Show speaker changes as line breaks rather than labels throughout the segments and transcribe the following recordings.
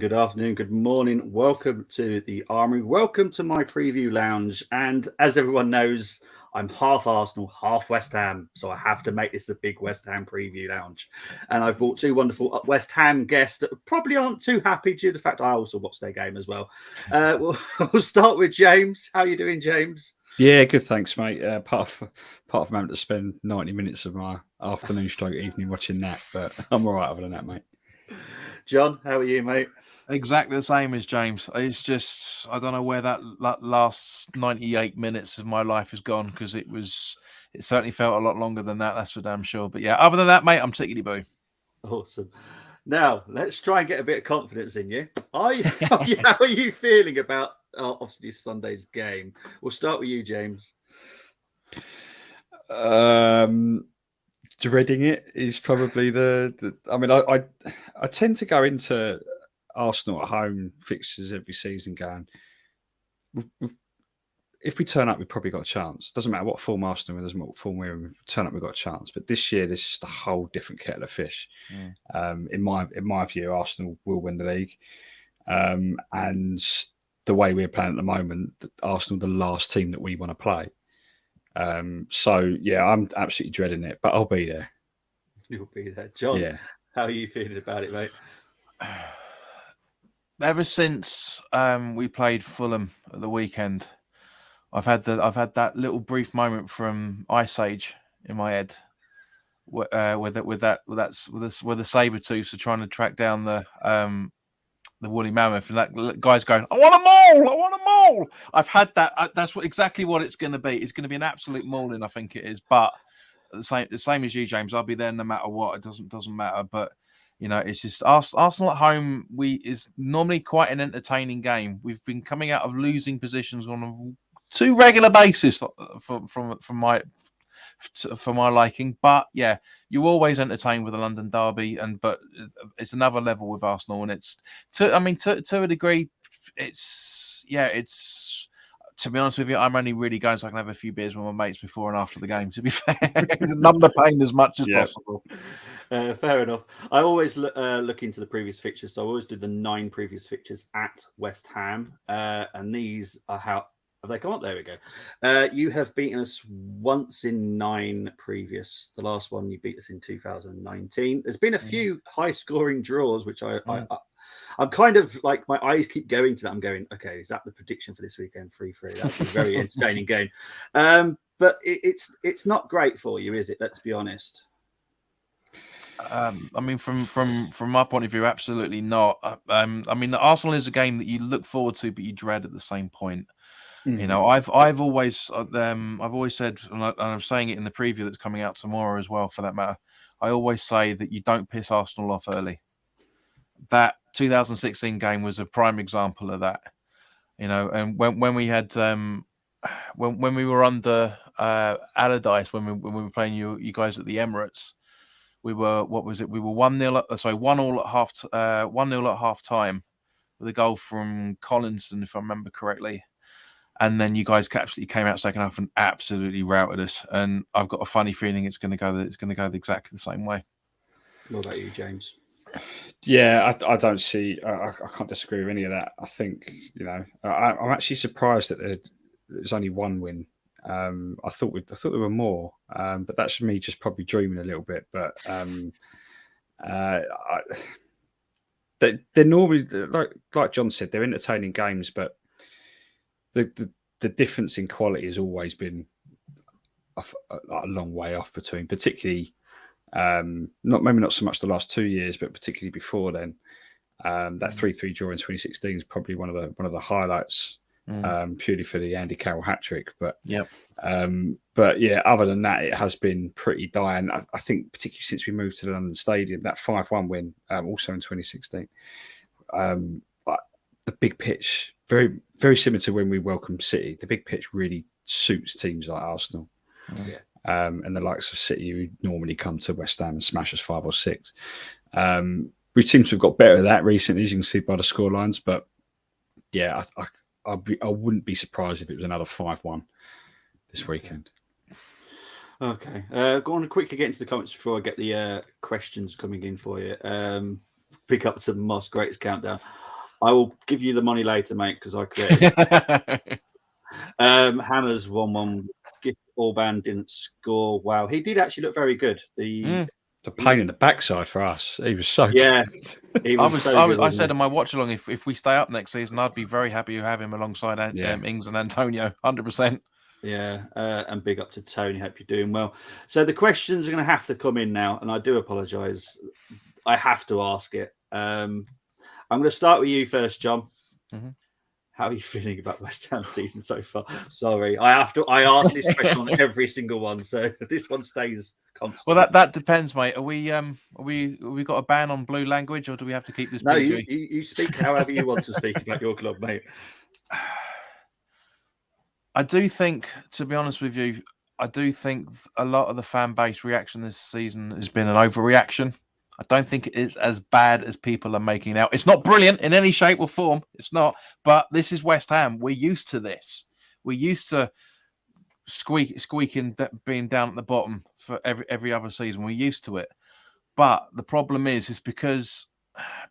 good afternoon, good morning. Welcome to the Armory. Welcome to my preview lounge. And as everyone knows, I'm half Arsenal, half West Ham. So I have to make this a big West Ham preview lounge. And I've brought two wonderful West Ham guests that probably aren't too happy due to the fact I also watched their game as well. We'll start with James. How are you doing, James?
Yeah, good. Thanks, mate. Apart from having to spend 90 minutes of my afternoon stroke evening watching that, but I'm all right other than that, mate.
John, how are you, mate?
Exactly the same as James. It's just, I don't know where that last 98 minutes of my life has gone, because it certainly felt a lot longer than that. That's for damn sure. But yeah, other than that, mate, I'm tickety boo.
Awesome. Now, let's try and get a bit of confidence in you. How are you feeling about obviously Sunday's game? We'll start with you, James.
Dreading it is probably the I mean, I tend to go into Arsenal at home fixtures every season going, if we turn up, we've probably got a chance. Doesn't matter what form Arsenal are in, doesn't matter what form we're in, if we turn up, we've got a chance. But this year, this is just a whole different kettle of fish. In my view, Arsenal will win the league. And the way we're playing at the moment, Arsenal are the last team that we want to play. So, yeah, I'm absolutely dreading it, but I'll be there.
You'll be there. John, how are you feeling about it, mate?
Ever since we played Fulham at the weekend, I've had that little brief moment from Ice Age in my head, where the Sabertooths are trying to track down the woolly mammoth, and that guy's going, "I want a mole! I want a mole!" I've had that. That's exactly what it's going to be. It's going to be an absolute mauling, I think it is. But the same as you, James. I'll be there no matter what. It doesn't matter. But you know, it's just Arsenal at home. Is normally quite an entertaining game. We've been coming out of losing positions on a too regular basis for my liking. But yeah, you're always entertained with the London derby, but it's another level with Arsenal, and it's to a degree, it's to be honest with you, I'm only really going so I can have a few beers with my mates before and after the game, to be fair. Numb the pain as much as possible.
Fair enough. I always look into the previous fixtures, so I always do the 9 previous fixtures at West Ham, and these are how have they come up? There we go. You have beaten us once in 9 previous. The last one you beat us in 2019. There's been a few high-scoring draws, which I'm kind of like, my eyes keep going to that. I'm going, okay, is that the prediction for this weekend? 3-3. That'd be a very entertaining game. But it's not great for you, is it? Let's be honest.
I mean, from my point of view, absolutely not. I mean, Arsenal is a game that you look forward to, but you dread at the same point. You know, I've always said, and I'm saying it in the preview that's coming out tomorrow as well, for that matter. I always say that you don't piss Arsenal off early. That 2016 game was a prime example of that. You know, and when we had when we were under Allardyce, when we were playing you guys at the Emirates, we were, what was it? We were 1-0. Sorry, 1-1 at half time, with a goal from Collinson, if I remember correctly. And then you guys absolutely came out second half and absolutely routed us. And I've got a funny feeling it's going to go exactly the same way.
What about you, James?
Yeah, I don't see. I can't disagree with any of that. I think, you know, I'm actually surprised that there's only one win. I thought there were more, but that's me just probably dreaming a little bit. But they're normally, like John said, they're entertaining games, but the difference in quality has always been a long way off between, particularly not so much the last 2 years, but particularly before then. That 3-3 draw in 2016 is probably one of the highlights, purely for the Andy Carroll hat trick. But yeah, other than that, it has been pretty dire. And I think particularly since we moved to the London Stadium, that 5-1 win, also in 2016, the big pitch, very, very similar to when we welcomed City. The big pitch really suits teams like Arsenal. And the likes of City, who normally come to West Ham and smash us 5 or 6. We seem to have got better at that recently, as you can see by the scorelines. But yeah, I wouldn't be surprised if it was another 5-1 this weekend.
Okay, go on and quickly get into the comments before I get the questions coming in for you. Pick up some Moss Greats countdown. I will give you the money later, mate, because I created it. Hannah's 1-1. Orban didn't score. Wow, he did actually look very good.
The pain in the backside for us. He was so
good.
He
was
I said in my watch along, if we stay up next season, I'd be very happy to have him alongside Ings and Antonio, 100%.
Yeah, and big up to Tony. Hope you're doing well. So the questions are going to have to come in now, and I do apologise. I have to ask it. I'm going to start with you first, John.
Mm-hmm.
How are you feeling about West Ham season so far? Sorry, I ask this question on every single one, so this one stays constant.
Well, that depends, mate. Are we got a ban on blue language, or do we have to keep this?
No,
PG?
you speak however you want to speak about your club, mate.
I do think, to be honest with you, I do think a lot of the fan base reaction this season has been an overreaction. I don't think it is as bad as people are making out. It's not brilliant in any shape or form. It's not. But this is West Ham. We're used to this. We're used to squeaking, being down at the bottom for every other season. We're used to it. But the problem is because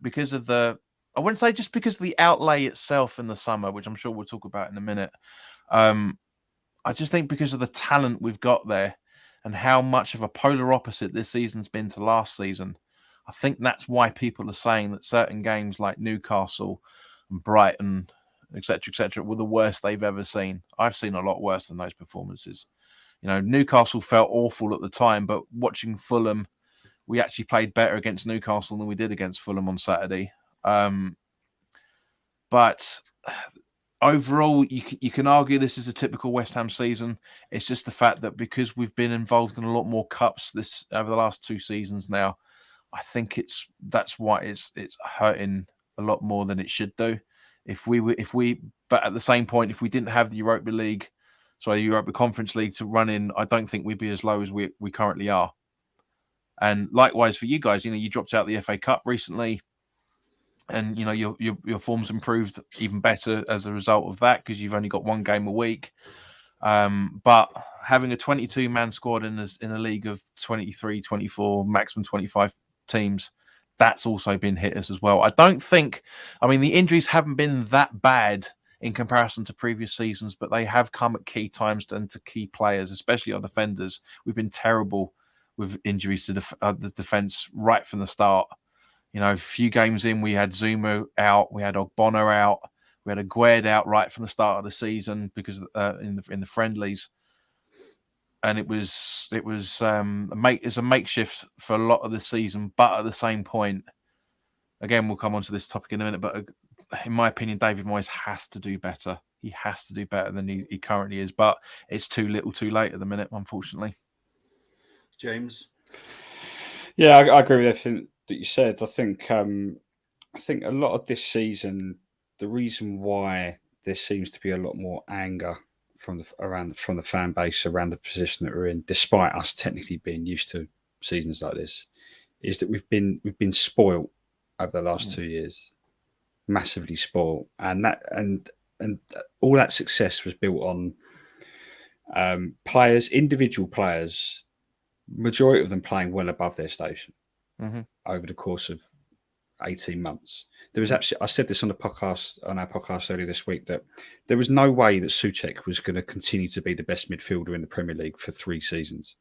of the, I wouldn't say just because of the outlay itself in the summer, which I'm sure we'll talk about in a minute. I just think because of the talent we've got there and how much of a polar opposite this season's been to last season, I think that's why people are saying that certain games like Newcastle and Brighton, etc., were the worst they've ever seen. I've seen a lot worse than those performances. You know, Newcastle felt awful at the time, but watching Fulham, we actually played better against Newcastle than we did against Fulham on Saturday. But overall, you can argue this is a typical West Ham season. It's just the fact that because we've been involved in a lot more cups over the last 2 seasons now, I think that's why it's hurting a lot more than it should do. But at the same point, if we didn't have the Europa Conference League to run in, I don't think we'd be as low as we currently are. And likewise for you guys, you dropped out the FA Cup recently, and your form's improved even better as a result of that because you've only got 1 game a week. But having a 22-man squad in a league of 23, 24, maximum 25 teams, that's also been hit us as well. The injuries haven't been that bad in comparison to previous seasons, but they have come at key times and to key players, especially our defenders. We've been terrible with injuries to the defence right from the start. A few games in, we had Zuma out, we had Ogbonna out, we had Aguerd out right from the start of the season because in the friendlies. And it's a makeshift for a lot of the season, but at the same point, again, we'll come on to this topic in a minute, but in my opinion, David Moyes has to do better. He has to do better than he currently is, but it's too little too late at the minute, unfortunately.
James?
Yeah, I agree with everything that you said. I think a lot of this season, the reason why there seems to be a lot more anger from the fan base around the position that we're in, despite us technically being used to seasons like this, is that we've been spoilt over the last 2 years, massively spoilt, and all that success was built on individual players, majority of them playing well above their station over the course of 18 months. There was I said this on our podcast earlier this week, that there was no way that Souček was going to continue to be the best midfielder in the Premier League for 3 seasons.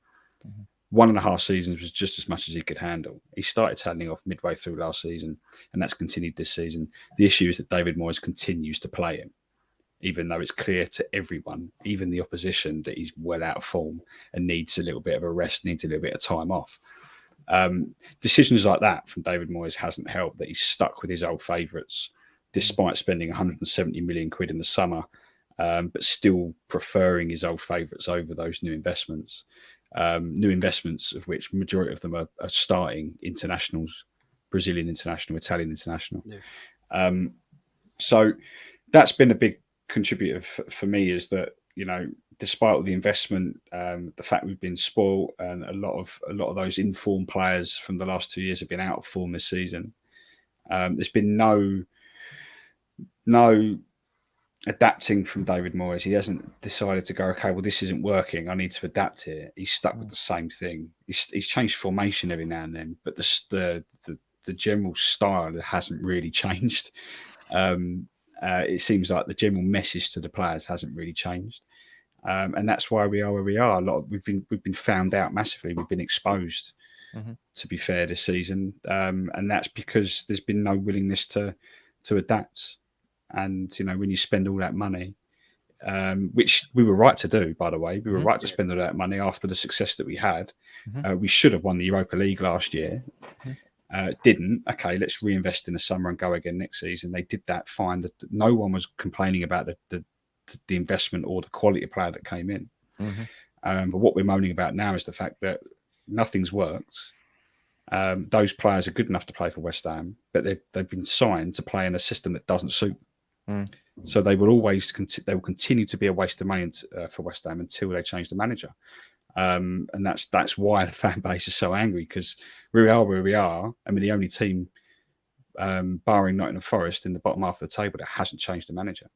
1.5 seasons was just as much as he could handle. He started tailing off midway through last season, and that's continued this season. The issue is that David Moyes continues to play him, even though it's clear to everyone, even the opposition, that he's well out of form and needs a little bit of a rest, needs a little bit of time off. Decisions like that from David Moyes hasn't helped, that he's stuck with his old favourites, despite spending 170 million quid in the summer, but still preferring his old favourites over those new investments. New investments of which majority of them are starting internationals, Brazilian international, Italian international. Yeah. So that's been a big contributor for me, is that, despite all the investment, the fact we've been spoiled, and a lot of those informed players from the last 2 years have been out of form this season. There's been no adapting from David Moyes. He hasn't decided to go, okay, well, this isn't working, I need to adapt here. He's stuck with the same thing. He's changed formation every now and then, but the general style hasn't really changed. It seems like the general message to the players hasn't really changed, and that's why we are where we are. We've been found out massively. We've been exposed. To be fair, this season, and that's because there's been no willingness to adapt. And when you spend all that money, which we were right to do, by the way, we were right to spend all that money after the success that we had. We should have won the Europa League last year. Didn't. Okay, let's reinvest in the summer and go again next season. They did that fine. No one was complaining about the investment or the quality of player that came in. But what we're moaning about now is the fact that nothing's worked. Those players are good enough to play for West Ham, but they've been signed to play in a system that doesn't suit. So they will continue to be a waste of money for West Ham until they change the manager. And that's why the fan base is so angry, because we are where we are. I mean, the only team, barring Nottingham Forest, in the bottom half of the table that hasn't changed the manager.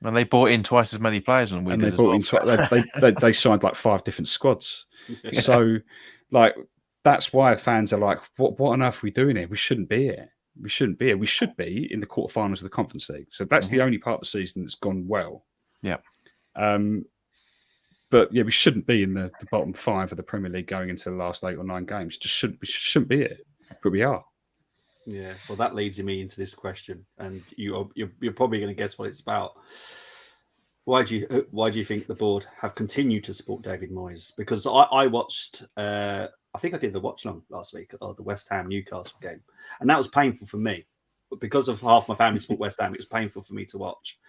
And they bought in twice as many players than we did.
They signed like 5 different squads. So, that's why fans are like, what on earth are we doing here? We shouldn't be here. We shouldn't be here. We should be in the quarterfinals of the Conference League. So that's the only part of the season that's gone well.
Yeah.
But yeah, we shouldn't be in the bottom 5 of the Premier League going into the last 8 or 9 games. We shouldn't be here, but we are.
Yeah. Well, that leads me into this question, and you're probably going to guess what it's about. Why do you think the board have continued to support David Moyes? Because I watched. I think I did the watch long last week of the West Ham Newcastle game, and that was painful for me. But because of half my family support West Ham, it was painful for me to watch.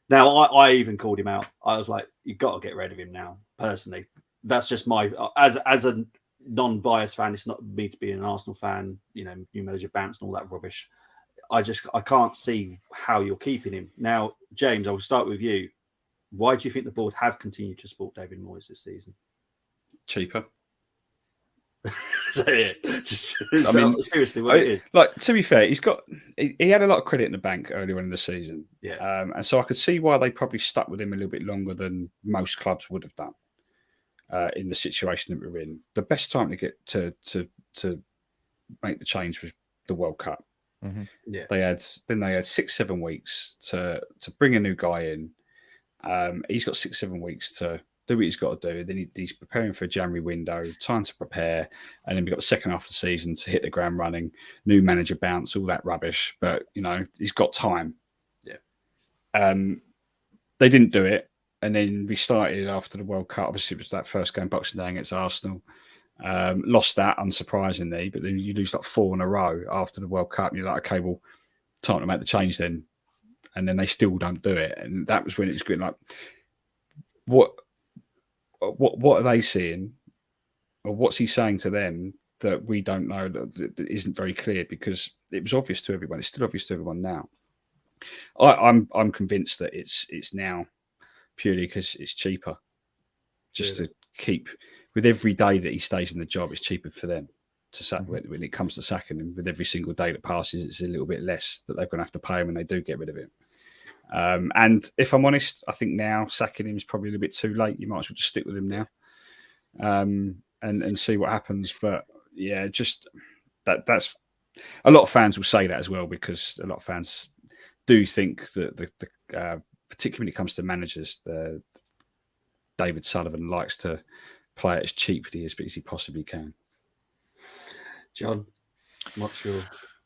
Now, I even called him out. I was like, "You've got to get rid of him now." Personally, that's just my as a non-biased fan. It's not me to be an Arsenal fan. New manager bounce and all that rubbish. I can't see how you're keeping him. Now, James, I will start with you. Why do you think the board have continued to support David Moyes this season?
Cheaper.
Seriously, what it is.
To be fair, he had a lot of credit in the bank earlier in the season.
Yeah.
And so I could see why they probably stuck with him a little bit longer than most clubs would have done in the situation that we're in. The best time to get to make the change was the World Cup.
Yeah.
They had 6-7 weeks to bring a new guy in. He's got 6-7 weeks to do what he's got to do. Then he's preparing for a January window, time to prepare, and then we've got the second half of the season to hit the ground running. New manager bounce, all that rubbish. But he's got time.
Yeah.
They didn't do it, and then we started after the World Cup. Obviously, it was that first game, Boxing Day against Arsenal. Lost that, unsurprisingly, but then you lose 4 in a row after the World Cup. And you're like, okay, well, time to make the change then. And then they still don't do it, and that was when it was getting like, what are they seeing, or what's he saying to them that we don't know, that isn't very clear, because it was obvious to everyone. It's still obvious to everyone now. I'm convinced that it's now purely because it's cheaper. Just to keep, with every day that he stays in the job, it's cheaper for them to sack when it comes to sacking him. With every single day that passes, it's a little bit less that they're going to have to pay him when they do get rid of him. And if I'm honest, I think now sacking him is probably a little bit too late. You might as well just stick with him now, and see what happens. But yeah, just that's a lot of fans will say that as well, because a lot of fans do think that the particularly when it comes to managers, David Sullivan likes to play it as cheaply as he possibly can.
John, what's your?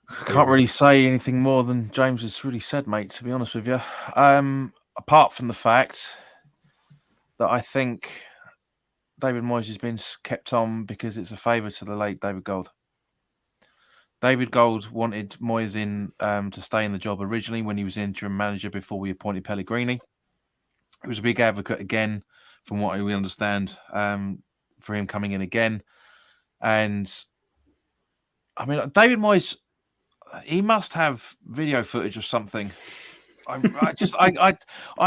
I can't really say anything more than James has really said, mate, to be honest with you. Apart from the fact that I think David Moyes has been kept on because it's a favour to the late David Gold. David Gold wanted Moyes in to stay in the job originally when he was interim manager before we appointed Pellegrini. He was a big advocate again, from what we understand, for him coming in again. And I mean, David Moyes, he must have video footage of something. I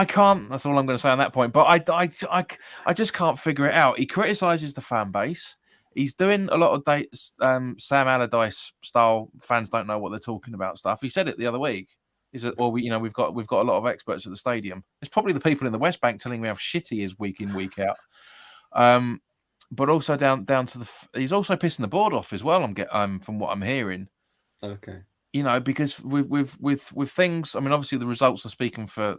can't. That's all I'm going to say on that point. But I just can't figure it out. He criticises the fan base. He's doing a lot of Sam Allardyce style. Fans don't know what they're talking about stuff. He said it the other week. He said, "Well, we've got a lot of experts at the stadium." It's probably the people in the West Bank telling me how shit he is week in, week out. But also down to he's also pissing the board off as well. From what I'm hearing.
Okay.
because with things, I mean, obviously the results are speaking for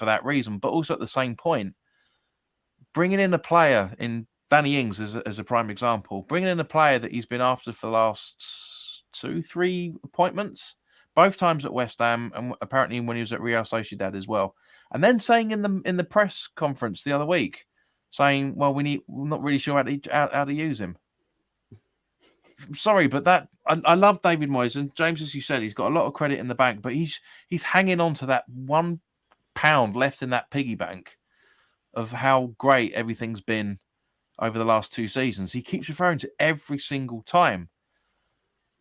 that reason, but also at the same point, bringing in a player in Danny Ings as a prime example, bringing in a player that he's been after for the last 2-3 appointments, both times at West Ham and apparently when he was at Real Sociedad as well, and then saying in the press conference the other week, saying, "Well, we're not really sure how to use him." Sorry, but I love David Moyes, and James, as you said, he's got a lot of credit in the bank, but he's hanging on to that £1 left in that piggy bank of how great everything's been over the last 2 seasons. He keeps referring to every single time,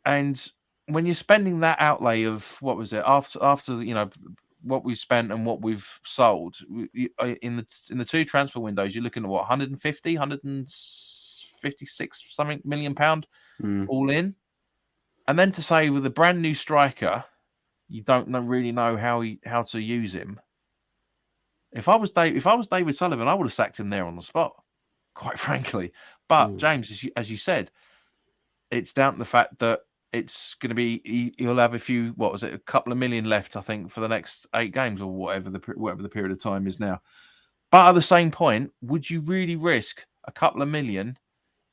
and when you're spending that outlay of what was it after what we've spent and what we've sold in the 2 transfer windows, you're looking at what 156 something million pound all in, and then to say with a brand new striker, you don't really know how to use him. If I was David Sullivan, I would have sacked him there on the spot, quite frankly. But James, as you said, it's down to the fact that it's going to be he'll have a couple of million left, I think, for the next 8 games or whatever the period of time is now. But at the same point, would you really risk a couple of million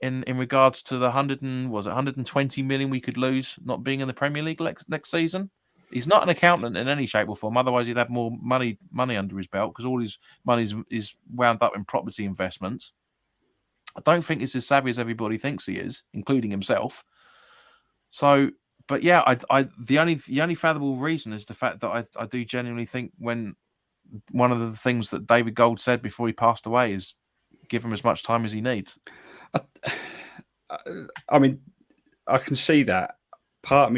in regards to the 120 million we could lose not being in the Premier League next season? He's not an accountant in any shape or form. Otherwise, he'd have more money under his belt because all his money is wound up in property investments. I don't think he's as savvy as everybody thinks he is, including himself. So, but yeah, the only fathomable reason is the fact that I do genuinely think when one of the things that David Gold said before he passed away is give him as much time as he needs.
I mean, I can see that. Part of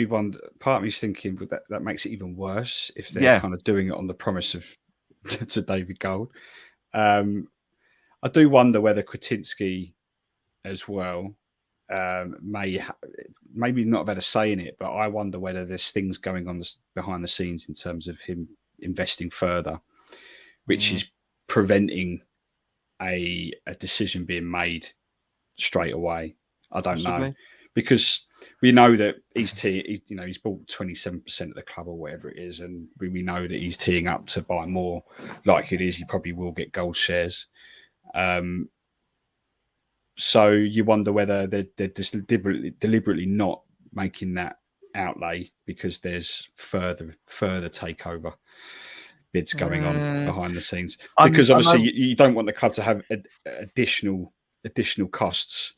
me's thinking that makes it even worse if they're kind of doing it on the promise of to David Gold. I do wonder whether Kretinsky as well maybe not have had a say in it, but I wonder whether there's things going on behind the scenes in terms of him investing further, which is preventing a decision being made straight away. I don't know, because we know that he's bought 27% of the club or whatever it is, and we know that he's teeing up to buy more. Like it is, he probably will get gold shares. So you wonder whether they're just deliberately not making that outlay because there's further takeover bids going on behind the scenes. Because obviously you don't want the club to have additional costs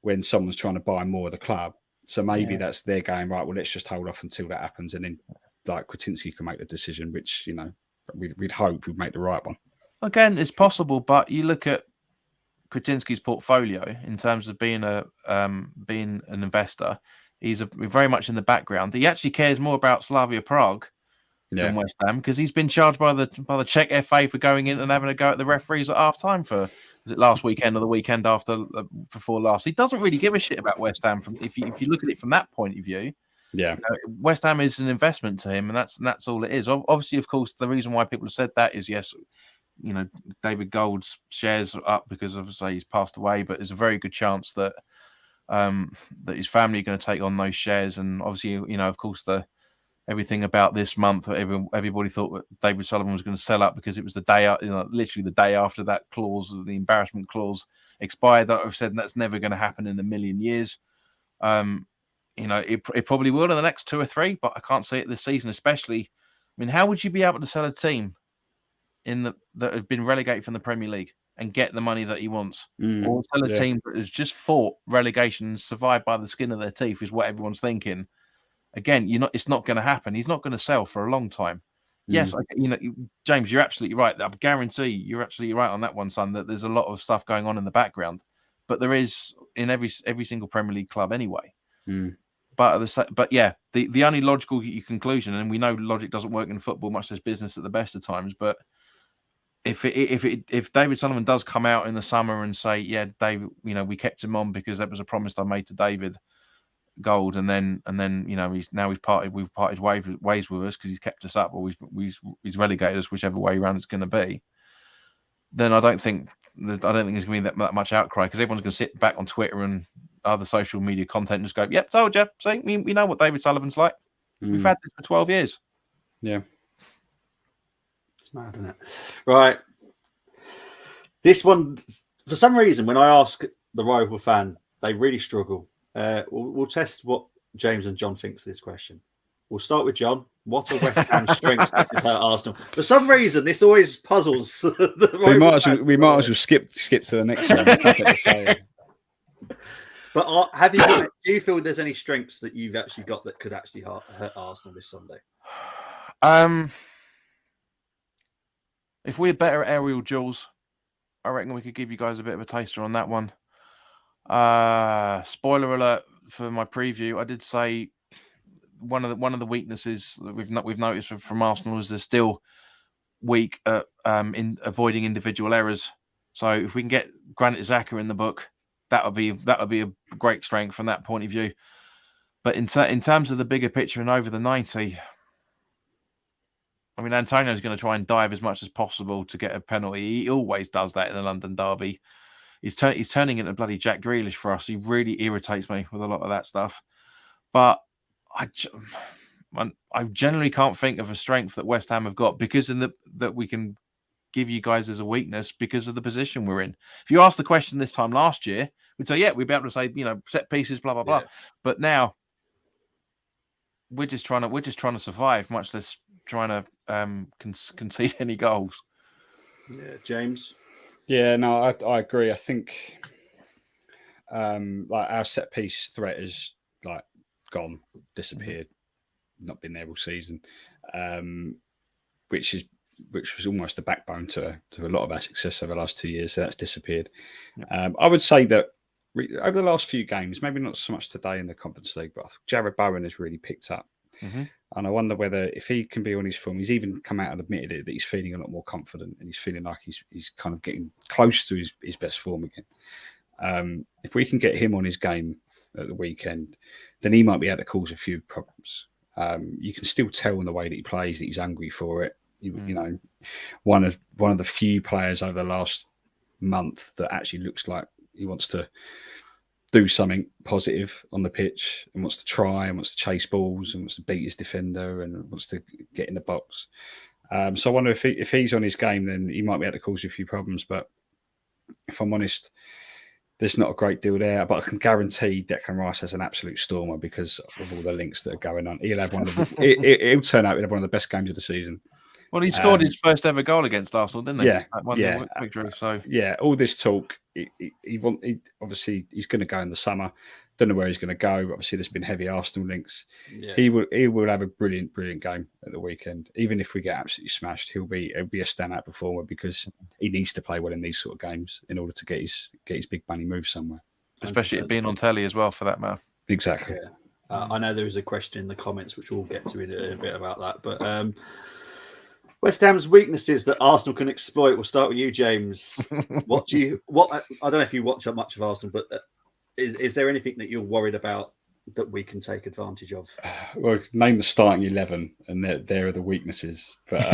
when someone's trying to buy more of the club. So maybe that's they're going, right, well, let's just hold off until that happens, and then like Kretinsky can make the decision, which we'd hope would make the right one.
Again, it's possible, but you look at Kretinsky's portfolio in terms of being an investor. He's very much in the background. He actually cares more about Slavia Prague than West Ham because he's been charged by the Czech FA for going in and having a go at the referees at half time for was it last weekend or the weekend after before last. He doesn't really give a shit about West Ham if you look at it from that point of view.
Yeah,
West Ham is an investment to him, and that's all it is. Obviously, of course, the reason why people have said that is David Gold's shares are up because obviously he's passed away, but there's a very good chance that that his family are going to take on those shares. And obviously, of course, everything about this month, everybody thought that David Sullivan was going to sell up because it was the day, literally the day after that clause, the embarrassment clause expired. That I've said that's never going to happen in a million years. It probably will in the next 2 or 3, but I can't see it this season, especially. I mean, how would you be able to sell a team that have been relegated from the Premier League and get the money that he wants, or sell a team that has just fought relegation and survived by the skin of their teeth? Is what everyone's thinking. Again, it's not going to happen. He's not going to sell for a long time. Yes, James, you're absolutely right. I guarantee you're absolutely right on that one, son. That there's a lot of stuff going on in the background, but there is in every single Premier League club anyway. But the only logical conclusion, and we know logic doesn't work in football, much as business at the best of times. But if David Sullivan does come out in the summer and say, "Yeah, David, we kept him on because that was a promise I made to David Gold," and then we've parted ways with us because he's kept us up, or he's relegated us, whichever way around it's going to be, then I don't think there's going to be that much outcry because everyone's going to sit back on Twitter and other social media content and just go, "Yep, told you. See, we know what David Sullivan's like." We've had this for 12 years.
Yeah.
It's mad, isn't it? Right. This one, for some reason, when I ask the rival fan, they really struggle. We'll test what James and John thinks of this question. We'll start with John. What are West Ham's strengths that could hurt Arsenal? For some reason, this always puzzles the rival
We might as well skip to the next one. There's nothing to say.
But do you feel there's any strengths that you've actually got that could actually hurt Arsenal this Sunday?
If we're better at aerial duels, I reckon we could give you guys a bit of a taster on that one. Spoiler alert for my preview. I did say one of the weaknesses that we've noticed from Arsenal is they're still weak at in avoiding individual errors. So if we can get Granit Xhaka in the book, that would be a great strength from that point of view. But in terms of the bigger picture and over the 90, I mean, Antonio's going to try and dive as much as possible to get a penalty. He always does that in a London derby. He's turning into bloody Jack Grealish for us. He really irritates me with a lot of that stuff. But I generally can't think of a strength that West Ham have got because that we can give you guys as a weakness because of the position we're in. If you asked the question this time last year, we'd say, yeah, we'd be able to say, set pieces, blah, blah, blah. But now we're just trying to survive, much less trying to concede any goals.
Yeah, James.
Yeah, no, I agree. I think like our set piece threat is like gone, disappeared, not been there all season, which was almost the backbone to a lot of our success over the last 2 years. So that's disappeared. I would say that over the last few games, maybe not so much today in the Conference League, but I think Jarrod Bowen has really picked up.
Mm-hmm.
And I wonder whether if he can be on his form, he's even come out and admitted it, that he's feeling a lot more confident and he's feeling like he's kind of getting close to his best form again. If we can get him on his game at the weekend, then he might be able to cause a few problems. You can still tell in the way that he plays that he's hungry for it. You know, one of the few players over the last month that actually looks like he wants to do something positive on the pitch and wants to try and wants to chase balls and wants to beat his defender and wants to get in the box. So I wonder if he's on his game, then he might be able to cause you a few problems. But if I'm honest, there's not a great deal there. But I can guarantee Declan Rice has an absolute stormer because of all the links that are going on. He'll have he'll turn out to have one of the best games of the season.
Well, he scored his first ever goal against Arsenal, didn't he?
Yeah,
victory. So
yeah, all this talk. He obviously he's going to go in the summer. Don't know where he's going to go. Obviously, there's been heavy Arsenal links. Yeah. He will have a brilliant game at the weekend. Even if we get absolutely smashed, he'll be a standout performer because he needs to play well in these sort of games in order to get his big money move somewhere.
Especially it being on telly as well, for that matter.
Exactly.
Yeah. I know there is a question in the comments which we'll get to in a bit about that, but. West Ham's weaknesses that Arsenal can exploit. We'll start with you, James. I don't know if you watch much of Arsenal, but is there anything that you're worried about that we can take advantage of?
Well, name the starting 11, and there are the weaknesses. But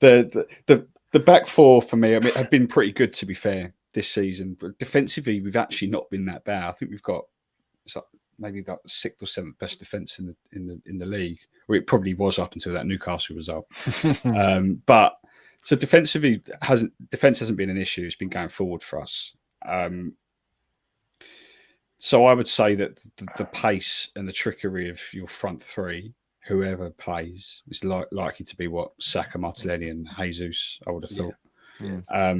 the back four for me, I mean, have been pretty good, to be fair, this season. But defensively, we've actually not been that bad. I think we've got maybe about the 6th or 7th best defence in the league. Or it probably was up until that Newcastle result. But so defensively defense hasn't been an issue. It's been going forward for us. So I would say that the pace and the trickery of your front three, whoever plays, is likely to be what Saka, Martinelli, and Jesus, I would have thought.
Yeah.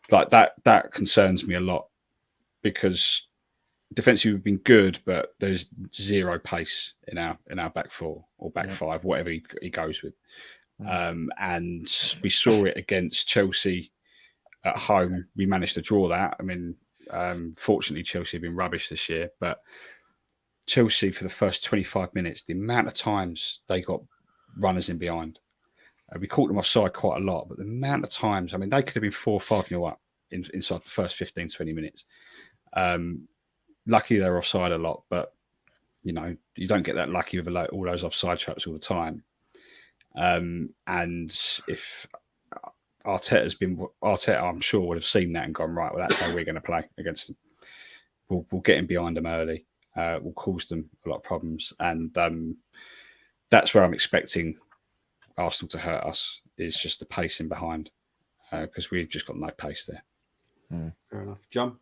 Like that concerns me a lot because defensively we've been good, but there's zero pace in our back four or back five, whatever he goes with. And we saw it against Chelsea at home. We managed to draw that. I mean, fortunately, Chelsea have been rubbish this year, but Chelsea for the first 25 minutes, the amount of times they got runners in behind. We caught them offside quite a lot, but the amount of times, I mean, they could have been 4 or 5-0 up inside the first 15, 20 minutes. Lucky they're offside a lot, but you don't get that lucky with all those offside traps all the time. And if Arteta, I'm sure, would have seen that and gone, right, well, that's how we're going to play against them. We'll get in behind them early. will cause them a lot of problems. And that's where I'm expecting Arsenal to hurt us, is just the pacing behind, because we've just got no pace there.
Fair enough. John?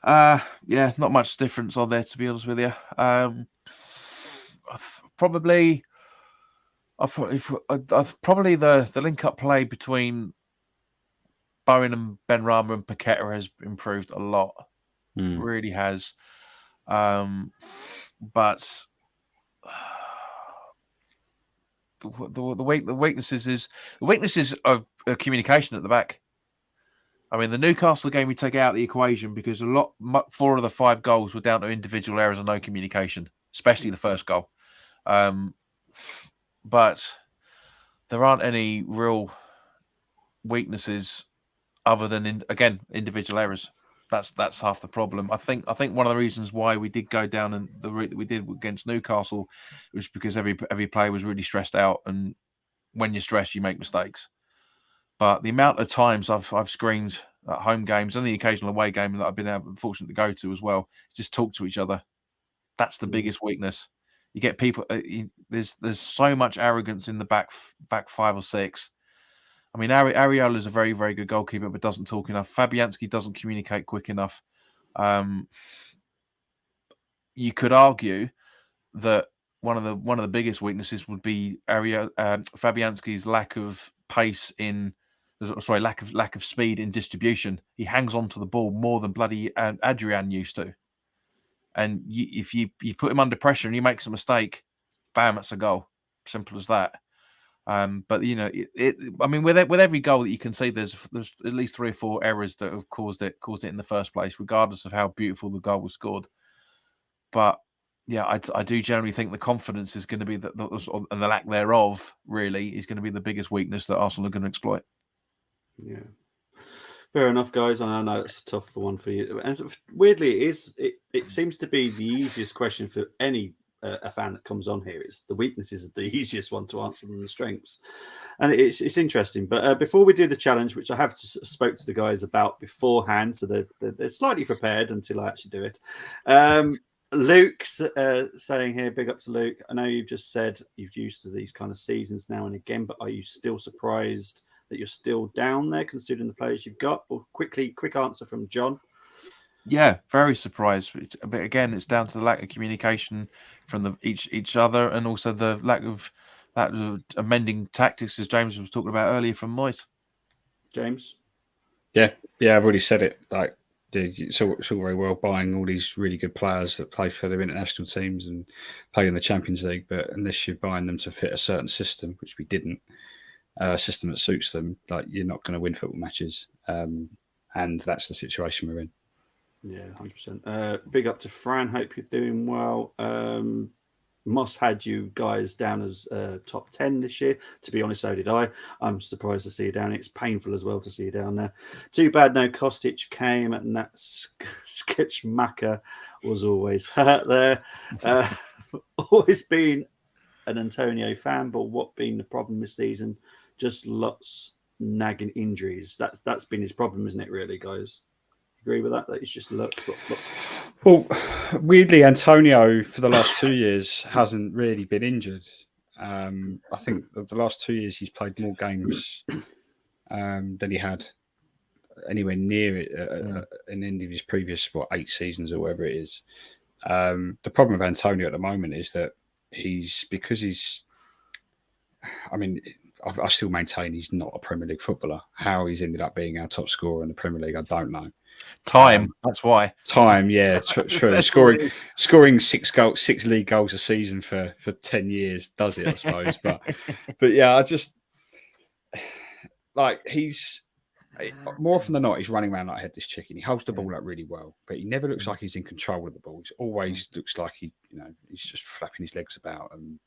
Yeah, not much difference on there, to be honest with you. Probably the link-up play between Bowen and Benrahma and Paqueta has improved a lot. Really has. But the weaknesses of communication at the back. I mean, the Newcastle game we take out of the equation because 4 of the 5 goals were down to individual errors and no communication, especially the first goal. But there aren't any real weaknesses other than individual errors. That's half the problem. I think one of the reasons why we did go down in the route that we did against Newcastle was because every player was really stressed out, and when you're stressed, you make mistakes. But the amount of times I've screamed at home games and the occasional away game that I've been fortunate to go to as well, is just talk to each other. That's the biggest weakness. You get people. There's so much arrogance in the back 5 or 6. I mean, Areola is a very, very good goalkeeper, but doesn't talk enough. Fabianski doesn't communicate quick enough. You could argue that one of the biggest weaknesses would be Fabianski's lack of pace lack of speed in distribution. He hangs on to the ball more than bloody Adrian used to. And if you put him under pressure and he makes a mistake, bam, that's a goal. Simple as that. But I mean, with every goal that you can see, there's at least 3 or 4 errors that have caused it in the first place, regardless of how beautiful the goal was scored. But yeah, I do generally think the confidence is going to be and the lack thereof really is going to be the biggest weakness that Arsenal are going to exploit.
Yeah, fair enough, guys. I know it's a tough one for you, and weirdly, it seems to be the easiest question for any a fan that comes on here. It's the weaknesses are the easiest one to answer than the strengths, and it's interesting. But before we do the challenge, which I have spoke to the guys about beforehand, so they're slightly prepared until I actually do it. Luke's saying here, big up to Luke. I know you've just said you've used to these kind of seasons now and again, but are you still surprised that you're still down there considering the players you've got? Or quick answer from John.
Yeah, very surprised. But again, it's down to the lack of communication from each other, and also the lack of amending tactics, as James was talking about earlier, from Moyes.
James?
Yeah, I've already said it. Like, it's all very well buying all these really good players that play for their international teams and play in the Champions League, but unless you're buying them to fit a certain system, which we didn't, a system that suits them, like, you're not going to win football matches. And that's the situation we're in.
Yeah, 100%. Big up to Fran. Hope you're doing well. Moss had you guys down as top 10 this year. To be honest, so did I. I'm surprised to see you down. It's painful as well to see you down there. Too bad no Kostic came, and that Sketchmaker was always hurt there. Always been an Antonio fan, but what been the problem this season? Just lots nagging injuries. That's been his problem, isn't it, really, guys? Agree with that? That it's just lots.
Well, weirdly, Antonio for the last 2 years hasn't really been injured. I think the last 2 years he's played more games than he had anywhere near it in any of his previous 8 seasons or whatever it is. The problem with Antonio at the moment is that I still maintain he's not a Premier League footballer. How he's ended up being our top scorer in the Premier League, I don't know.
That's why.
Yeah, true. Scoring 6 league goals a season for 10 years does it, I suppose. but yeah, I just like he's more often than not he's running around like a headless chicken. He holds the ball up really well, but he never looks like he's in control of the ball. He always looks like he's just flapping his legs about, and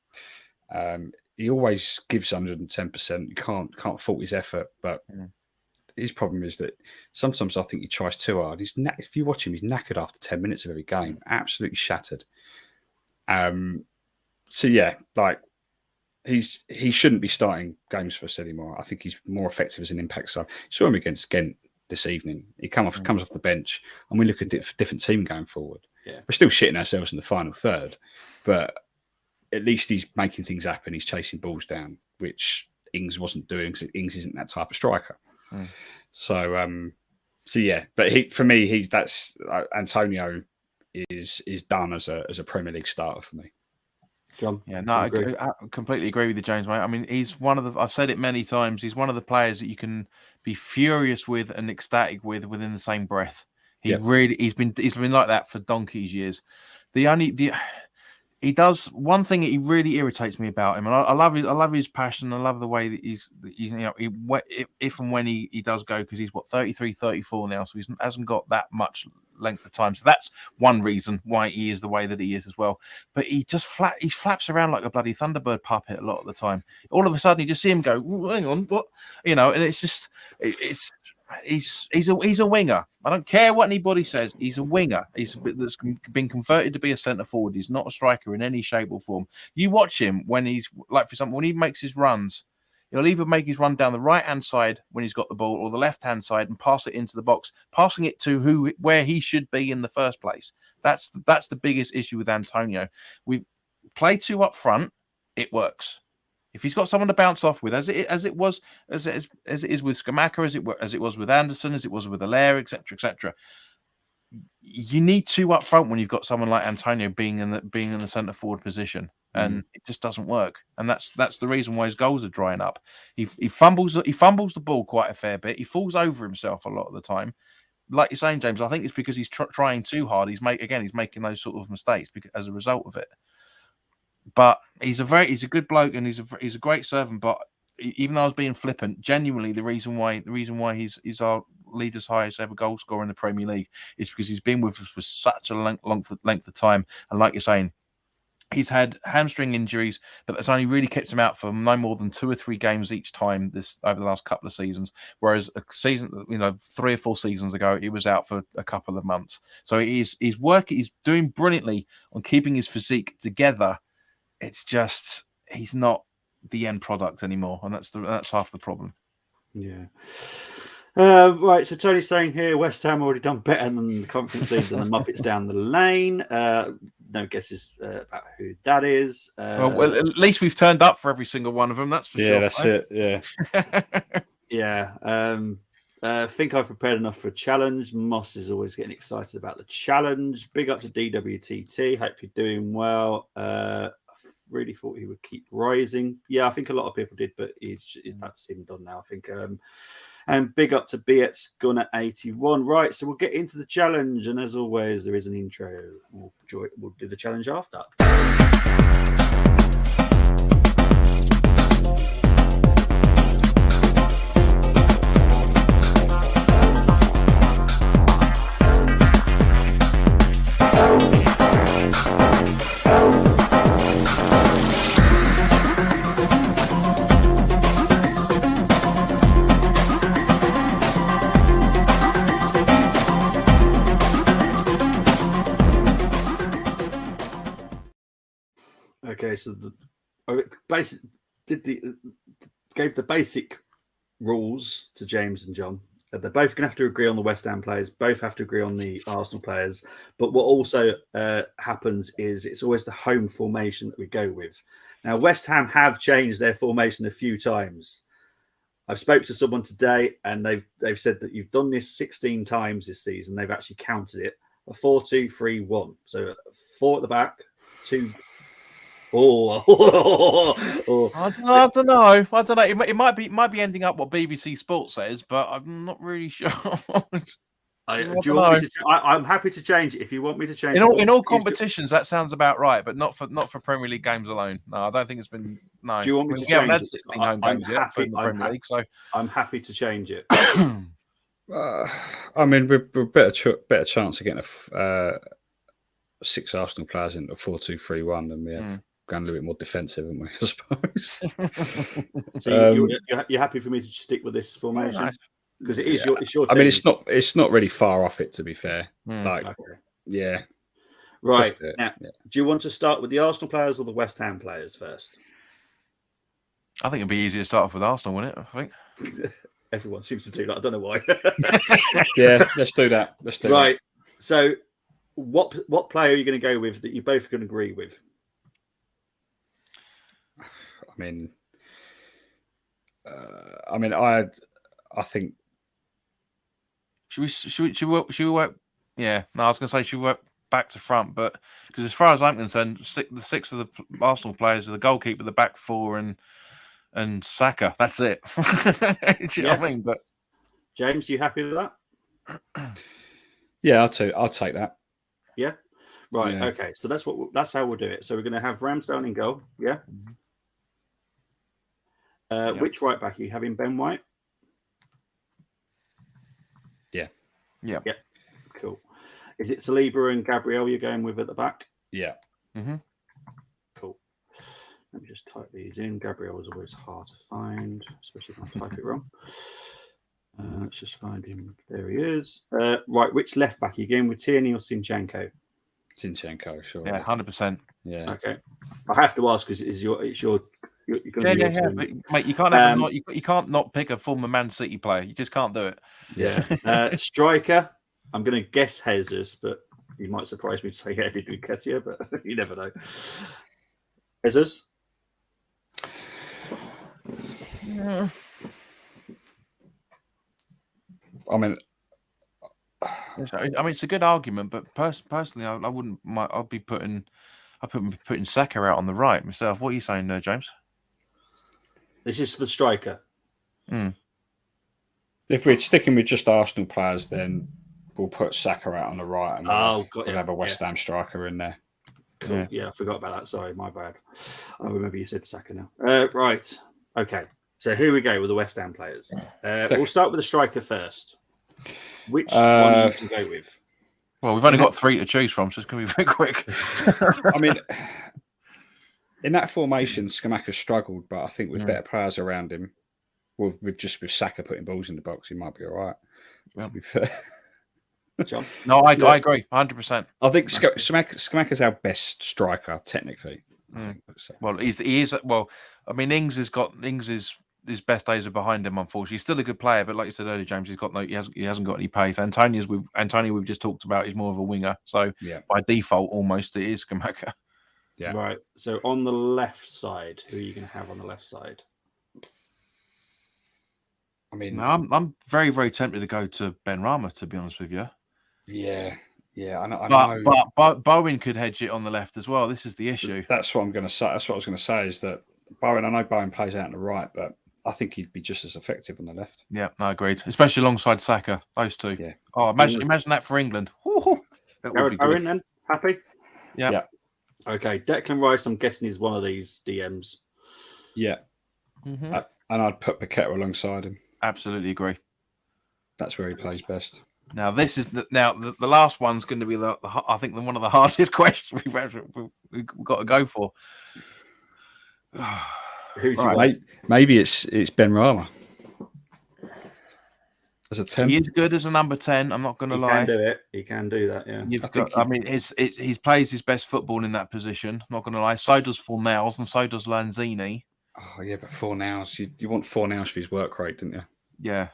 he always gives 110%. You can't fault his effort, but. His problem is that sometimes I think he tries too hard. If you watch him, he's knackered after 10 minutes of every game, absolutely shattered. So yeah, like he shouldn't be starting games for us anymore. I think he's more effective as an impact sub. Saw him against Ghent this evening. He comes off the bench, and we look at a different team going forward.
Yeah.
We're still shitting ourselves in the final third, but at least he's making things happen. He's chasing balls down, which Ings wasn't doing because Ings isn't that type of striker. So yeah, but for me, that's Antonio is done as a Premier League starter for me.
John?
Yeah, no, I completely agree with you, James, mate. I mean, he's one of the, I've said it many times, he's one of the players that you can be furious with and ecstatic with within the same breath. He's been like that for donkey's years. He does one thing that he really irritates me about him, and I love his passion. I love the way that he's if and when he does go, because he's 33, 34 now, so he hasn't got that much length of time. So that's one reason why he is the way that he is as well. But he just flaps around like a bloody Thunderbird puppet a lot of the time. All of a sudden, you just see him go, hang on, what, and it's just he's a winger. I don't care what anybody says. He's a winger. That's been converted to be a centre forward. He's not a striker in any shape or form. You watch him when he's, like, for example, when he makes his runs, he'll either make his run down the right-hand side when he's got the ball, or the left-hand side and pass it into the box, passing it to where he should be in the first place. That's the biggest issue with Antonio. We've played two up front. It works. If he's got someone to bounce off with, as it is with Scamacca, as it was with Anderson, as it was with Allaire, etc., you need two up front when you've got someone like Antonio being in the centre forward position, and it just doesn't work. And that's the reason why his goals are drying up. He fumbles the ball quite a fair bit. He falls over himself a lot of the time. Like you're saying, James, I think it's because he's trying too hard. He's making those sort of mistakes as a result of it. But he's a good bloke, and he's a great servant. But even though I was being flippant, genuinely the reason why he's our leader's highest ever goal scorer in the Premier League is because he's been with us for such a length of time. And like you're saying, he's had hamstring injuries, but that's only really kept him out for no more than 2 or 3 games each time over the last couple of seasons. Whereas a season, 3 or 4 seasons ago, he was out for a couple of months. So he's doing brilliantly on keeping his physique together. It's just he's not the end product anymore, and that's half the problem.
Yeah. Right. So Tony's saying here, West Ham already done better than the Conference League than the Muppets down the lane. No guesses about who that is.
Well, at least we've turned up for every single one of them. That's for sure.
Yeah, that's it. Yeah.
Yeah. I think I've prepared enough for a challenge. Moss is always getting excited about the challenge. Big up to DWTT. Hope you're doing well. Really thought he would keep rising. Yeah, I think a lot of people did, but that's him done now, I think. And big up to BX Gunner 81. Right, so we'll get into the challenge, and as always, there is an intro. We'll do the challenge after. Okay, so gave the basic rules to James and John. They're both going to have to agree on the West Ham players. Both have to agree on the Arsenal players. But what also happens is it's always the home formation that we go with. Now, West Ham have changed their formation a few times. I've spoke to someone today, and they've said that you've done this 16 times this season. They've actually counted it: a 4-2-3-1. So 4 at the back, 2. I
don't know. It might be ending up what BBC Sports says, but I'm not really sure.
I'm happy to change it if you want me to change.
In all competitions, that sounds about right, but not for Premier League games alone. No, I don't think it's been. No.
Do you want me to change it? I'm happy to change it.
I mean, we're better chance of getting a 6 Arsenal players into a 4-2-3-1 than we have. Going a little bit more defensive, haven't we? I suppose.
So you're happy for me to stick with this formation because it is your team.
I mean, it's not really far off it, to be fair. Yeah.
Right. Now, do you want to start with the Arsenal players or the West Ham players first?
I think it'd be easier to start off with Arsenal, wouldn't it? I think
everyone seems to do that. I don't know why.
Yeah, let's do that.
Right. So what player are you going to go with that you both can agree with?
I mean, I think.
Should we work? Yeah, no, I was going to say should we work back to front, but because as far as I'm concerned, the 6 of the Arsenal players are the goalkeeper, the back 4, and Saka. That's it. Do you know what I mean? But
James, you happy with that?
Yeah, I'll take that.
Yeah. Right.
Yeah.
Okay. So that's how we'll do it. So we're going to have Ramsdale in goal. Yeah. Which right back are you having? Ben White.
Yeah.
Cool. Is it Saliba and Gabriel you're going with at the back?
Yeah.
Mm-hmm.
Cool. Let me just type these in. Gabriel is always hard to find, especially if I type it wrong. Let's just find him. There he is. Right. Which left back are you going with? Tierney or Zinchenko?
Zinchenko, sure.
Yeah, 100%.
Yeah.
Okay. I have to ask because it's your you're going to be your team.
But, mate, you can't have you can't not pick a former Man City player. You just can't do it.
Yeah. Striker, I'm going to guess Jesus, but you might surprise me to say Eddie Nketiah, but you never know. Jesus?
Yeah.
I mean,
it's a good argument, but personally, I wouldn't. I'll be putting Saka out on the right myself. What are you saying there, James?
This is for striker.
if we're sticking with just Arsenal players, then we'll put Saka out on the right, and we'll have a West Ham striker in there.
Cool. Yeah, I forgot about that. Sorry, my bad. I remember you said Saka now. Right. Okay. So here we go with the West Ham players. We'll start with the striker first. Which one you can go with?
Well, we've only got 3 to choose from, so it's going to be very quick.
I mean, in that formation, Scamacca struggled, but I think with better players around him, with Saka putting balls in the box, he might be all right. To be fair.
John?
No, I agree, 100%.
I think Scamacca's our best striker, technically.
Well, he is. Well, I mean, Ings is his best days are behind him. Unfortunately, he's still a good player, but like you said earlier, James, he hasn't got any pace. Antonio we've just talked about, is more of a winger, so by default, almost it is Scamacca.
Yeah. Right. So on the left side, who are you going to have on the left side?
I mean,
I'm very, very tempted to go to Benrahma, to be honest with you.
Yeah, I know.
But Bowen could hedge it on the left as well. This is the issue.
That's what I'm going to say. That's what I was going to say is that Bowen. I know Bowen plays out on the right, but I think he'd be just as effective on the left.
Yeah, I agreed. Especially alongside Saka, those two.
Yeah.
Oh, imagine that for England. That would be good.
Bowen, then happy.
Yeah.
Okay, Declan Rice. I'm guessing he's one of these DMs.
Yeah.
Mm-hmm.
And I'd put Paqueta alongside him.
Absolutely agree.
That's where he plays best.
Now, this is the last one's going to be I think one of the hardest questions we've got to go for.
Who do you want?
Maybe it's Benrahma as a 10.
He is good as a number 10. I'm not going to lie.
He can do it. He can do that. Yeah.
He plays his best football in that position. I'm not going to lie. So does Fornals and so does Lanzini.
Oh yeah, but Fornals. You want Fornals for his work rate, didn't you?
Yeah.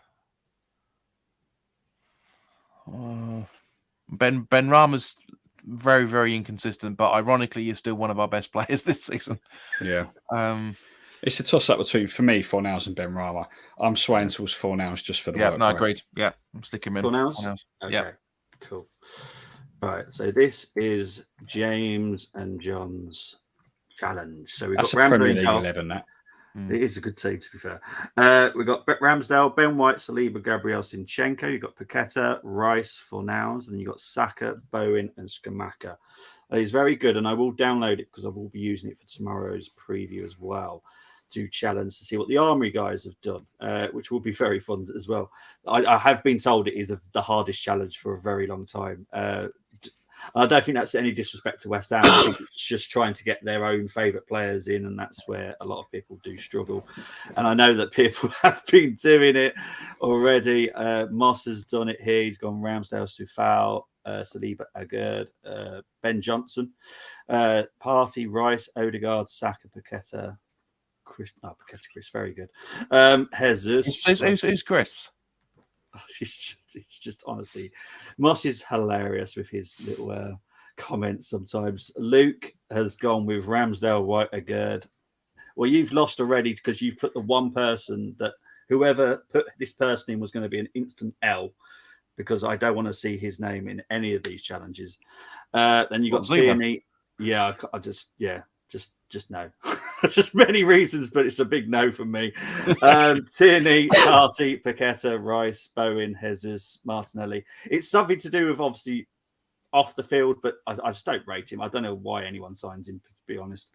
Benrahma's very, very inconsistent, but ironically, he's still one of our best players this season.
Yeah. It's a toss-up between, for me, Fornals and Benrahma. I'm swaying towards Fornals just for the work rate.
Agreed. Yeah, I'm sticking him in.
Fornals? Okay, yeah. Cool. Right, so this is James and John's challenge. So we've got
Premier League 11, that.
It is a good team, to be fair. We've got Ramsdale, Ben White, Saliba, Gabriel, Zinchenko. You've got Paqueta, Rice, Fornals, and you've got Saka, Bowen, and Scamacca. It's very good, and I will download it because I will be using it for tomorrow's preview as well to challenge to see what the Armory guys have done, which will be very fun as well. I have been told it is the hardest challenge for a very long time. I don't think that's any disrespect to West Ham. I think it's just trying to get their own favourite players in, and that's where a lot of people do struggle. And I know that people have been doing it already. Moss has done it here. He's gone Ramsdale, Soufal, Saliba, Agard, Ben Johnson, Partey, Rice, Odegaard, Saka, Paqueta, Chris, very good. Jesus.
Who's Crisps?
It's just honestly, Moss is hilarious with his little comments sometimes. Luke has gone with Ramsdale, Whiteagard. Well, you've lost already because you've put the one person that whoever put this person in was going to be an instant L, because I don't want to see his name in any of these challenges. Then you got Tierney. Yeah, I just no. Just many reasons, but it's a big no from me. Tierney, Harty, Paqueta, Rice, Bowen, Jesus, Martinelli. It's something to do with obviously off the field, but I just don't rate him. I don't know why anyone signs him, to be honest.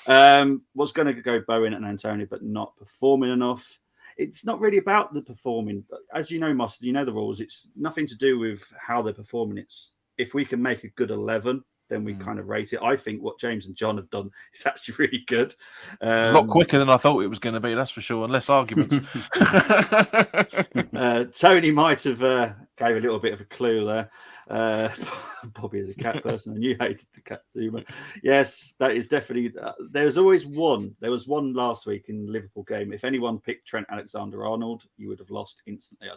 Was going to go Bowen and Antonio, but not performing enough. It's not really about the performing. As you know, Mustard, you know the rules. It's nothing to do with how they're performing. It's if we can make a good 11, then we kind of rate it. I think what James and John have done is actually really good.
A lot quicker than I thought it was going to be, that's for sure, and less arguments.
Tony might have gave a little bit of a clue there. Bobby is a cat person, and you hated the cat too. But yes, that is definitely. There's always one. There was one last week in the Liverpool game. If anyone picked Trent Alexander-Arnold, you would have lost instantly.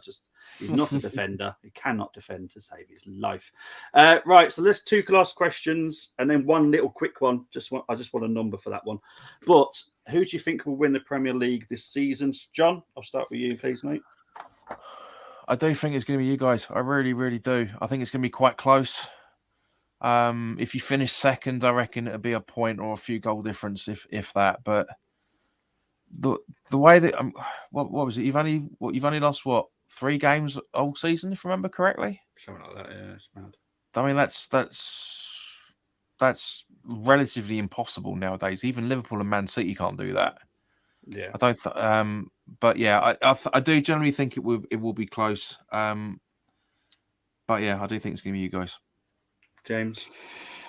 He's not a defender. He cannot defend to save his life. Right, so let's two last questions, and then one little quick one. I just want a number for that one. But who do you think will win the Premier League this season? John, I'll start with you, please, mate.
I do think it's going to be you guys. I really, really do. I think it's going to be quite close. If you finish second, I reckon it'll be a point or a few goal difference, if that. But the way that what was it? You've only lost 3 games all season, if I remember correctly.
Something like that. Yeah, it's mad.
I mean, that's relatively impossible nowadays. Even Liverpool and Man City can't do that.
Yeah,
I don't. But yeah, I do generally think it will be close. But yeah, I do think it's going to be you guys.
James,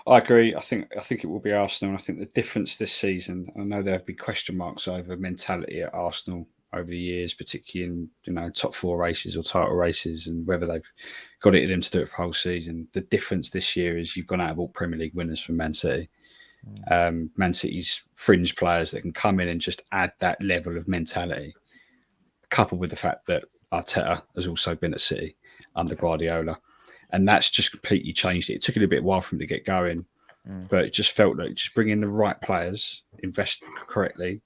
I agree. I think it will be Arsenal. I think the difference this season. I know there have been question marks over mentality at Arsenal over the years, particularly in top 4 races or title races, and whether they've got it in them to do it for the whole season. The difference this year is you've gone out of all Premier League winners from Man City. Man City's fringe players that can come in and just add that level of mentality, coupled with the fact that Arteta has also been at City under Guardiola, and that's just completely changed it. It took it a bit while for him to get going, but it just felt like just bring in the right players, invest correctly,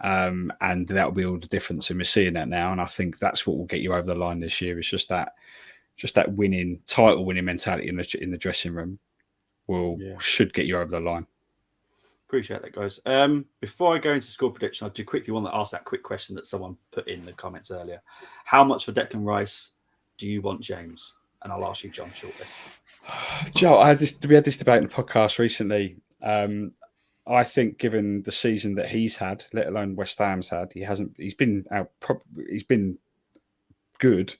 and that'll be all the difference. And we're seeing that now, and I think that's what will get you over the line this year. It's just that title winning mentality in the dressing room should get you over the line.
Appreciate that, guys. Before I go into score prediction, I do quickly want to ask that quick question that someone put in the comments earlier. How much for Declan Rice do you want, James? And I'll ask you, John, shortly.
Joe, we had this debate in the podcast recently. I think, given the season that he's had, let alone West Ham's had, he's been good,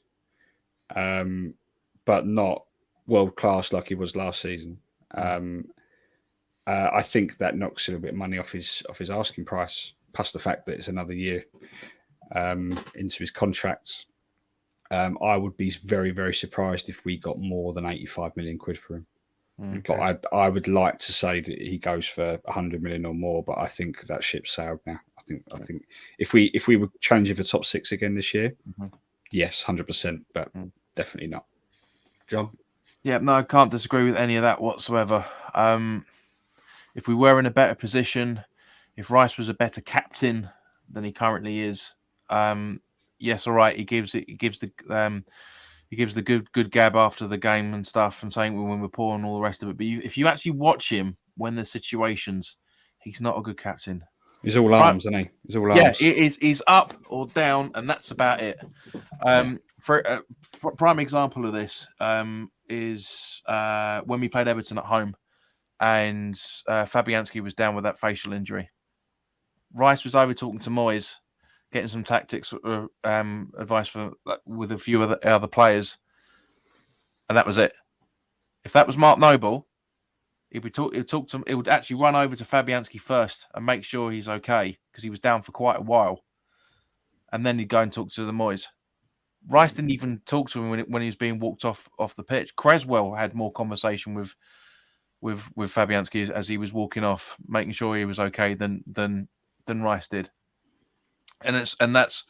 but not world class like he was last season. I think that knocks a little bit of money off his asking price, plus the fact that it's another year into his contract. I would be very, very surprised if we got more than 85 million quid for him. Okay. But I would like to say that he goes for 100 million or more, but I think that ship's sailed now. I think if we were challenging for top 6 again this year, yes, 100%, but definitely not.
John?
Yeah, no, I can't disagree with any of that whatsoever. If we were in a better position, if Rice was a better captain than he currently is, yes, all right, he gives the good gab after the game and stuff, and saying when we're poor and all the rest of it. But if you actually watch him when there's situations, he's not a good captain.
He's all arms, isn't he? He's all arms.
Yeah, he's up or down, and that's about it. For a prime example of this is when we played Everton at home, and Fabianski was down with that facial injury. Rice was over talking to Moyes, getting some tactics advice with a few other players, and that was it. If that was Mark Noble, he would actually run over to Fabianski first and make sure he's okay, because he was down for quite a while, and then he'd go and talk to the Moyes. Rice didn't even talk to him when he was being walked off the pitch. Creswell had more conversation with Fabianski as he was walking off, making sure he was okay than Rice did. And that's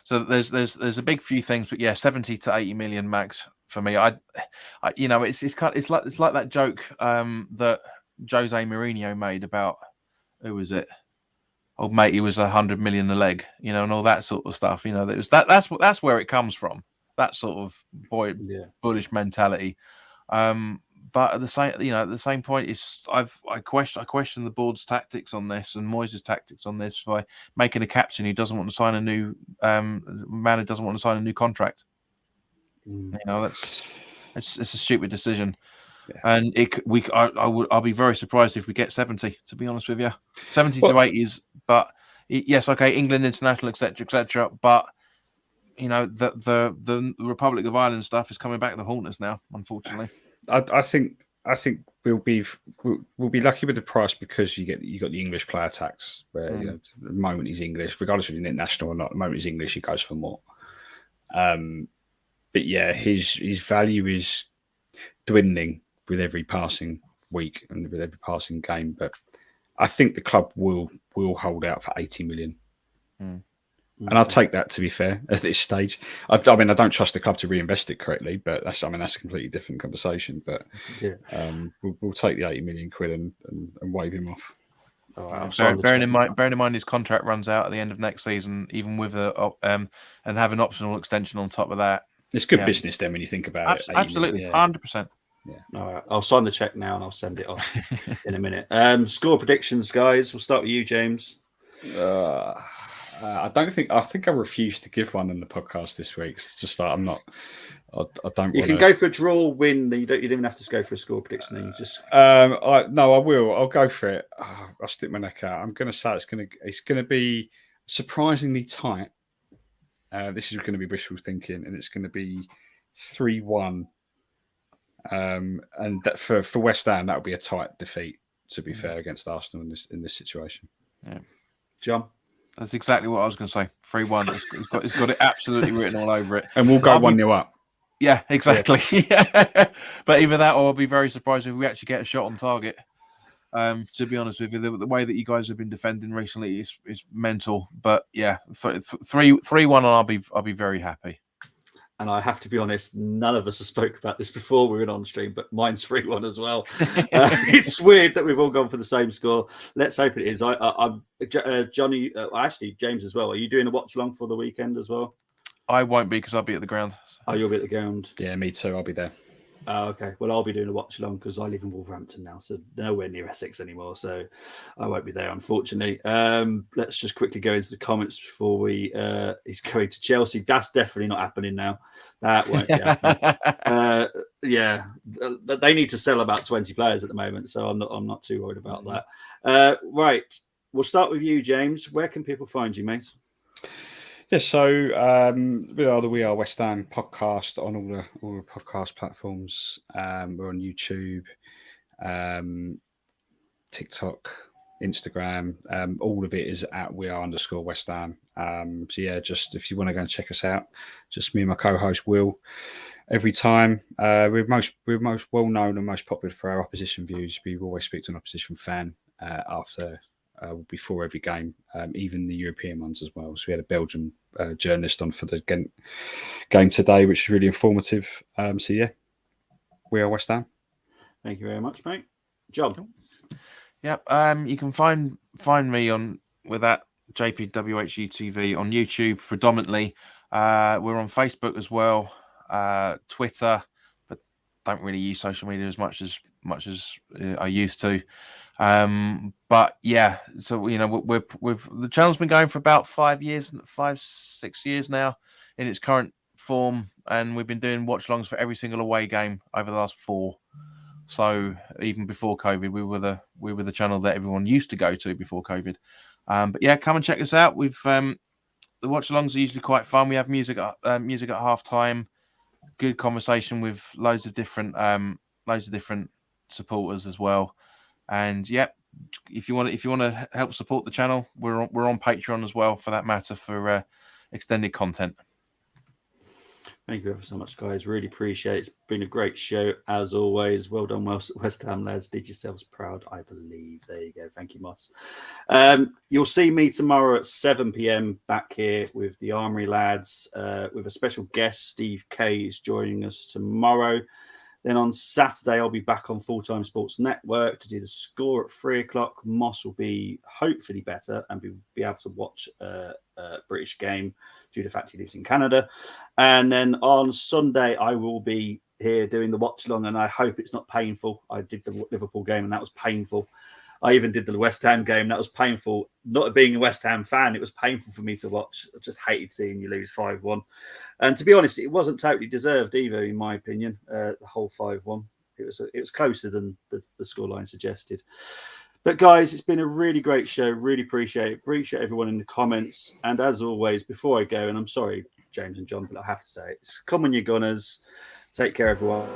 So there's a big few things, but yeah, 70 to 80 million max for me. I it's like that joke that Jose Mourinho made about, who was it? Old mate, he was 100 million a leg, and all that sort of stuff. That's where it comes from. That sort of bullish mentality. But at the same point, I question the board's tactics on this and Moyes' tactics on this by making a captain who doesn't want to sign a new man who doesn't want to sign a new contract. It's a stupid decision. Yeah. And I'll be very surprised if we get 70. To be honest with you, 70 to 80 is. But yes, okay, England international, etc. But the Republic of Ireland stuff is coming back to haunt us now, unfortunately.
I think we'll be lucky with the price because you got the English player tax where at the moment he's English, regardless of he's international or not. At the moment he's English, he goes for more. But yeah, his value is dwindling with every passing week and with every passing game. But I think the club will hold out for 80 million. And I'll take that, to be fair, at this stage. I don't trust the club to reinvest it correctly, but that's a completely different conversation. But we'll take the 80 million quid and wave him off.
Bearing in mind his contract runs out at the end of next season, even with and have an optional extension on top of that.
It's good business then when you think about it.
Absolutely, 100%.
Yeah. All right, I'll sign the check now and I'll send it off in a minute. Score predictions, guys. We'll start with you, James.
I think I refuse to give one in the podcast this week. It's just like I'm not. I don't.
You can go for a draw, win. You don't even have to go for a score prediction. Then you just.
I will. I'll go for it. I'll stick my neck out. I'm going to say it's going to be surprisingly tight. This is going to be wishful thinking, and it's going to be 3-1. And that for West Ham, that would be a tight defeat. To be fair, against Arsenal in this situation.
Yeah,
John.
That's exactly what I was going to say. 3-1. It's got it absolutely written all over it.
And we'll go 1-0 up.
Yeah, exactly. Yeah. But either that or I'll be very surprised if we actually get a shot on target. To be honest with you, the way that you guys have been defending recently is mental. But yeah, 3-1 and I'll be very happy.
And I have to be honest, none of us have spoke about this before we went on stream, but mine's 3-1 as well. It's weird that we've all gone for the same score. Let's hope it is. I'm Johnny, actually James as well. Are you doing a watch along for the weekend as well?
I won't be because I'll be at the ground.
Oh, you'll be at the ground.
Yeah, me too. I'll be there.
Okay. Well, I'll be doing a watch along because I live in Wolverhampton now, so nowhere near Essex anymore. So I won't be there, unfortunately. Let's just quickly go into the comments before he's going to Chelsea. That's definitely not happening now. That won't be happening. Yeah, they need to sell about 20 players at the moment, so I'm not too worried about that. Right. We'll start with you, James. Where can people find you, mate?
Yeah, so we are West Ham podcast on all the podcast platforms. We're on YouTube, TikTok, Instagram. All of it is at @weare_West Ham. So yeah, just if you want to go and check us out, just me and my co-host Will. Every time we're most well known and most popular for our opposition views. We always speak to an opposition fan before every game, even the European ones as well. So we had a Belgian journalist on for the game today, which is really informative. So yeah, we are West Ham.
Thank you very much, mate. John.
Yep. You can find me on with that JPWHUTV on YouTube predominantly. We're on Facebook as well, Twitter, but don't really use social media as much as I used to. But yeah, so we've the channel's been going for about 6 years now in its current form, and we've been doing watch-alongs for every single away game over the last 4. So even before COVID, we were the channel that everyone used to go to before COVID. But yeah, come and check us out. We've the watch-alongs are usually quite fun. We have music at half time, good conversation with loads of different supporters as well. And yeah, if you want to help support the channel, we're on Patreon as well, for that matter, for extended content.
Thank you ever so much, guys. Really appreciate it. It's been a great show, as always. Well done, West Ham lads. Did yourselves proud, I believe. There you go. Thank you, Moss. You'll see me tomorrow at 7 p.m. back here with the Armory lads, with a special guest. Steve K is joining us tomorrow. Then on Saturday, I'll be back on Full Time Sports Network to do the score at 3 o'clock. Moss will be hopefully better and be able to watch a British game due to the fact he lives in Canada. And then on Sunday, I will be here doing the watch along, and I hope it's not painful. I did the Liverpool game, and that was painful. I even did the West Ham game. That was painful. Not being a West Ham fan, it was painful for me to watch. I just hated seeing you lose 5-1. And to be honest, it wasn't totally deserved either, in my opinion, the whole 5-1. It was closer than the scoreline suggested. But guys, it's been a really great show. Really appreciate everyone in the comments. And as always, before I go, and I'm sorry, James and John, but I have to say it, come on, you Gunners. Take care, everyone.